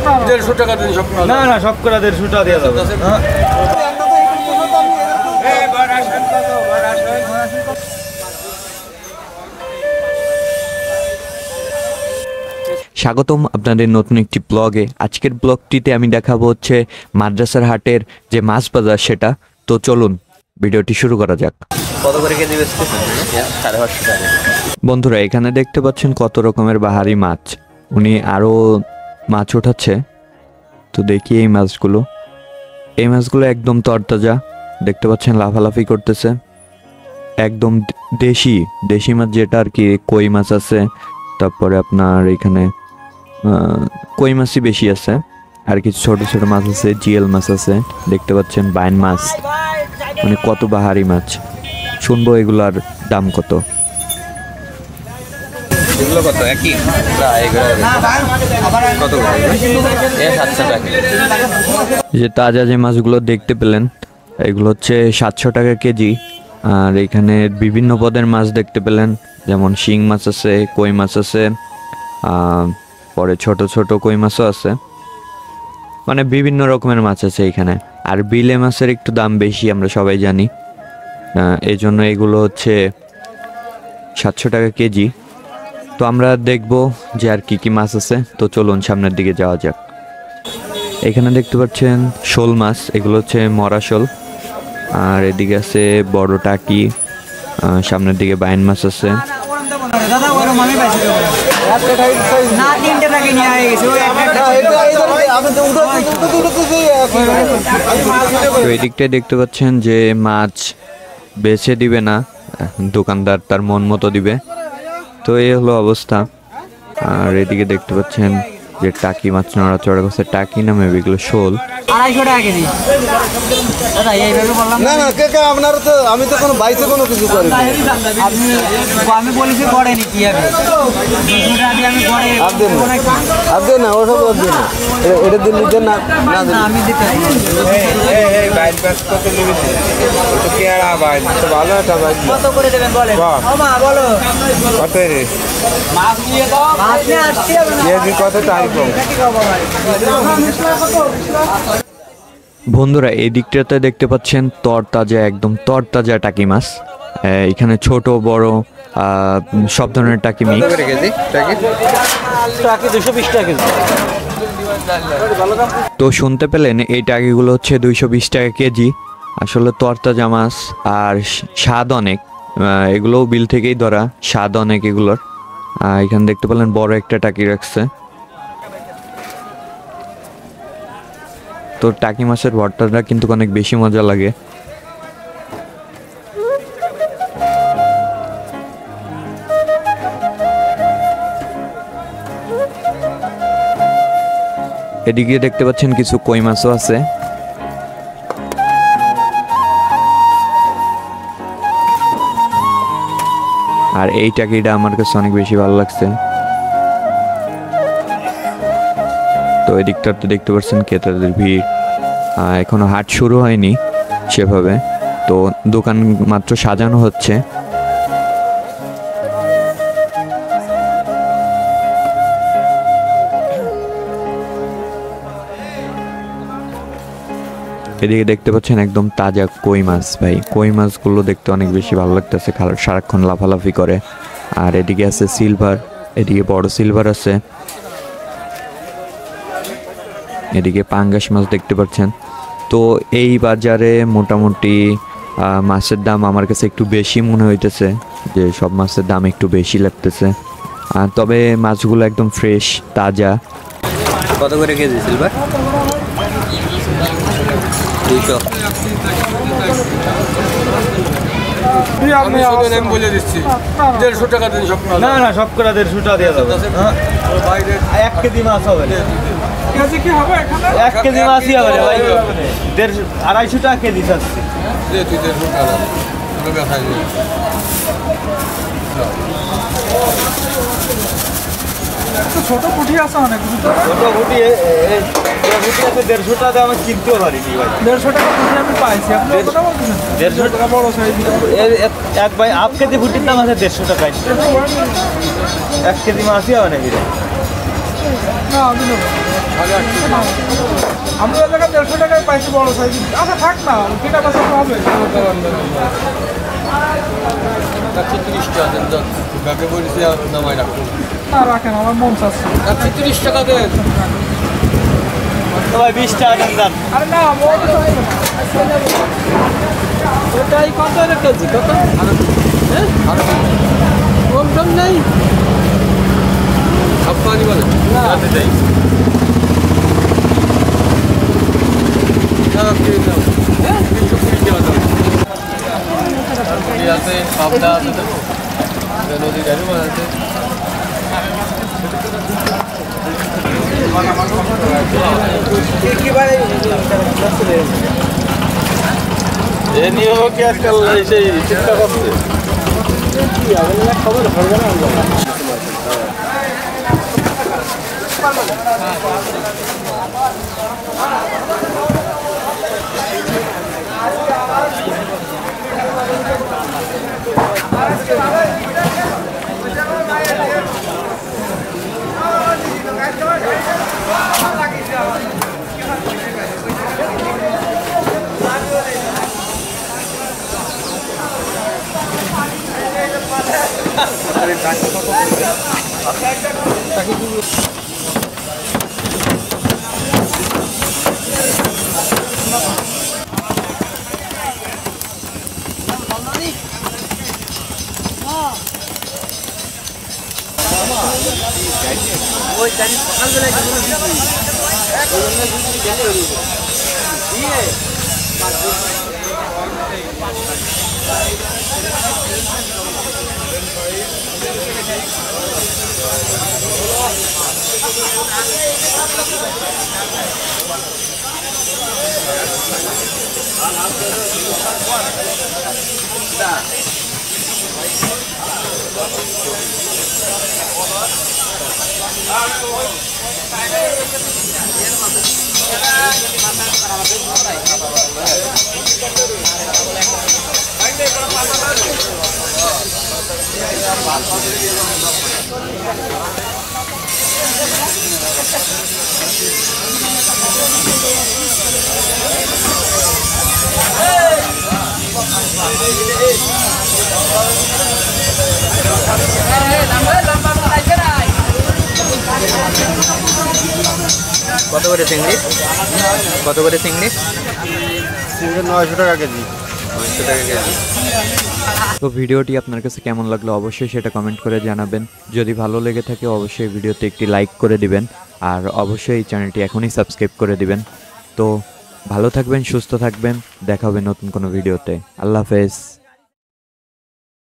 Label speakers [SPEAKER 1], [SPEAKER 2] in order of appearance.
[SPEAKER 1] 150 টাকা দিন সব।
[SPEAKER 2] না না, সব করে 150 টাকা দিয়ে যাবে।
[SPEAKER 3] স্বাগতম আপনাদের নতুন একটি ব্লগে। আজকের ব্লগটিতে আমি দেখাবো হচ্ছে মাদ্রাসার হাটের যে মাছ বাজার সেটা। তো চলুন ভিডিওটি শুরু করা যাক।
[SPEAKER 2] কত করে কেজি বেচতেছেন? 550 টাকা।
[SPEAKER 3] বন্ধুরা, এখানে দেখতে পাচ্ছেন কত রকমের বাহারি মাছ। উনি আরো মাছ উঠাচ্ছে। তো দেখি এই মাছগুলো একদম তরতাজা, দেখতে পাচ্ছেন লাফালাফি করতেছে। একদম দেশি মাছ, যেটা আর কি কই মাছ আছে, তারপরে আপনার এখানে কই মাছই বেশি আছে, আর কিছু ছোট ছোট মাছ আছে, জিএল মাছ আছে, দেখতে পাচ্ছেন বাইন মাছ। মানে কত বাহারি মাছ। শুনবো এগুলার দাম কত।
[SPEAKER 2] এগুলো কত? একই না, এগুলো কত করে? 700 টাকা।
[SPEAKER 3] যে তাজা যে মাছগুলো দেখতে পেলেন, এগুলো হচ্ছে 700 টাকা কেজি। আর এখানে বিভিন্ন পদের মাছ দেখতে পেলেন, যেমন শিং মাছ আছে, কই মাছ আছে, পরে ছোট ছোট কই মাছও আছে। মানে বিভিন্ন রকমের মাছ আছে এখানে। আর বিলে মাছের একটু দাম বেশি, আমরা সবাই জানি। এই জন্য এগুলো হচ্ছে 700 টাকা কেজি। তো আমরা দেখব যে আর কি কি মাছ আছে। তো চলুন সামনের দিকে যাওয়া যাক। এখানে দেখতে পাচ্ছেন শোল মাছ, এগুলো হচ্ছে মরা শোল। আর এদিকে আছে বড় টাকি, সামনের দিকে বাইন মাছ আছে। তো এই দিকটায় দেখতে পাচ্ছেন যে মাছ বেছে দিবে না, দোকানদার তার মন মতো দিবে। তো এই হলো অবস্থা। আর এদিকে দেখতে পাচ্ছেন যে টাকি মাছ নড়াচড়া করছে, টাকি নামে এগুলো শোল।
[SPEAKER 4] 250 টাকা কেজি। দাদা এইভাবে বললাম
[SPEAKER 1] না না, কে আপনারা তো, আমি তো কোনো বাইসে কোনো কিছু করি না।
[SPEAKER 4] আমি বলেছি করেনি কি হবে 200 টাকা দিয়ে আমি করে
[SPEAKER 1] আপনি না ওসব আপনি না, এটা দিন নিতে না না
[SPEAKER 4] আমি দিতে
[SPEAKER 1] এই বাইক পাস কত নিবেছে? তো কি আর আবার তো ভালো একটা বাইক
[SPEAKER 4] কত করে দেবেন বলেন? ওমা বলো
[SPEAKER 1] কত রে?
[SPEAKER 4] মাছ নিয়ে দাও, মাছ নিয়ে আসছি আমি
[SPEAKER 1] কেজি কত তারিখ?
[SPEAKER 3] বন্ধুরা, এই দিকটাতে দেখতে পাচ্ছেন তরতাজা, একদম তরতাজা টাকি মাছ। এখানে ছোট বড় সব ধরনের টাকি মিক্স।
[SPEAKER 2] কেজি টাকি 220 টাকা কেজি।
[SPEAKER 3] তো শুনতে পেলেন, এই টাকিগুলো হচ্ছে 220 টাকা কেজি। আসলে তরতাজা মাছ আর স্বাদ অনেক। এগুলোও বিল থেকেই ধরা, স্বাদ অনেক এগুলোর। এখানে দেখতে পেলেন বড় একটা টাকি রাখছে। তো টাকি মাছের ভর্তাটা কিন্তু অনেক বেশি মজা লাগে। এদিকে দেখতে পাচ্ছেন কিছু কই মাছও আছে। আর এই টাকিটা আমার কাছে অনেক বেশি ভালো লাগছে। তো এই দিকটাতে দেখতে পাচ্ছেন ক্রেতাদের ভিড়। এখনো হাট শুরু হয়নি সেভাবে, তো দোকান মাত্র সাজানো হচ্ছে। এদিকে দেখতে পাচ্ছেন একদম তাজা কই মাছ। ভাই, কই মাছগুলো দেখতে অনেক বেশি ভালো লাগতেছে, সারাক্ষণ লাফালাফি করে। আর এদিকে আছে সিলভার, এদিকে বড় সিলভার আছে। এদিকে পাঙ্গাস মাছ দেখতে পাচ্ছেন। তো এই বাজারে মোটামুটি মাছের দাম আমার কাছে একটু বেশি মনে হইতেছে, যে সব মাছের দাম একটু বেশি লাগতেছে। তবে মাছগুলো একদম ফ্রেশ, তাজা।
[SPEAKER 2] কত করে কেজি সিলভার? 200।
[SPEAKER 1] আমি বলে দিচ্ছি 150 টাকা দিন সব।
[SPEAKER 2] না না, সব করে 150 টাকা দিয়ে যাবে। 1 কেজি মাছ হবে।
[SPEAKER 1] কেজি কি হবে এখানে?
[SPEAKER 2] 1 কেজি মাছই হবে ভাই। 250 টাকা কেজি চাচ্ছি।
[SPEAKER 1] যে তুই 150 টাকা লোকে খাইবে। ছোট পুঁটি আছে অনেক।
[SPEAKER 2] ছোট পুঁটি আছে 150 টাকা, আমি কিনতেও পারিনি ভাই।
[SPEAKER 1] 150 টাকা পুঁটি আমি পাইছি। আপনি কত বলছেন?
[SPEAKER 2] 150 টাকা
[SPEAKER 1] বড় সাইজ।
[SPEAKER 2] এক ভাই 1 কেজি পুঁটির দাম আছে 150 টাকা। 1 কেজি মাছই হবে নাকি রে?
[SPEAKER 5] না আমি নেবো আমি ওই জায়গায় 150 টাকায় পাইছি বড় সাইজ। আচ্ছা থাক না কিনা বাসা হবে
[SPEAKER 2] আচ্ছা 30 টাকা দেন কাকে বলেছি নামাই রাখুন
[SPEAKER 5] না রাখেন আমার মন চাচ্ছে।
[SPEAKER 2] আচ্ছা 30 টাকা দেন
[SPEAKER 4] ভাই 20 টাকা দেন।
[SPEAKER 5] আরে না মোট
[SPEAKER 2] ওটাই কত রেখেছি কত হ্যাঁ কম দাম নেই আপনি বলেন রাতে যাই হ্যাঁ 320 টাকা দাম আছে পাবদা আছে নদী গাড়ি বানাচ্ছে এ নিয়েও কি আজকাল সেই চিন্তা করছে খবর হবে না
[SPEAKER 4] ওই জানি সকালবেলা
[SPEAKER 2] কত করে চিংড়ি কত করে চিংড়ি
[SPEAKER 1] 900 টাকা কেজি।
[SPEAKER 2] 900 টাকা কেজি
[SPEAKER 3] তো ভিডিওটি আপনার কাছে কেমন লাগলো অবশ্যই সেটা কমেন্ট করে জানাবেন। যদি ভালো লেগে থাকে অবশ্যই ভিডিওতে একটি লাইক করে দিবেন আর অবশ্যই এই চ্যানেলটি এখনই সাবস্ক্রাইব করে দিবেন। তো ভালো থাকবেন, সুস্থ থাকবেন, দেখা হবে নতুন কোনো ভিডিওতে। আল্লাহ হাফেজ।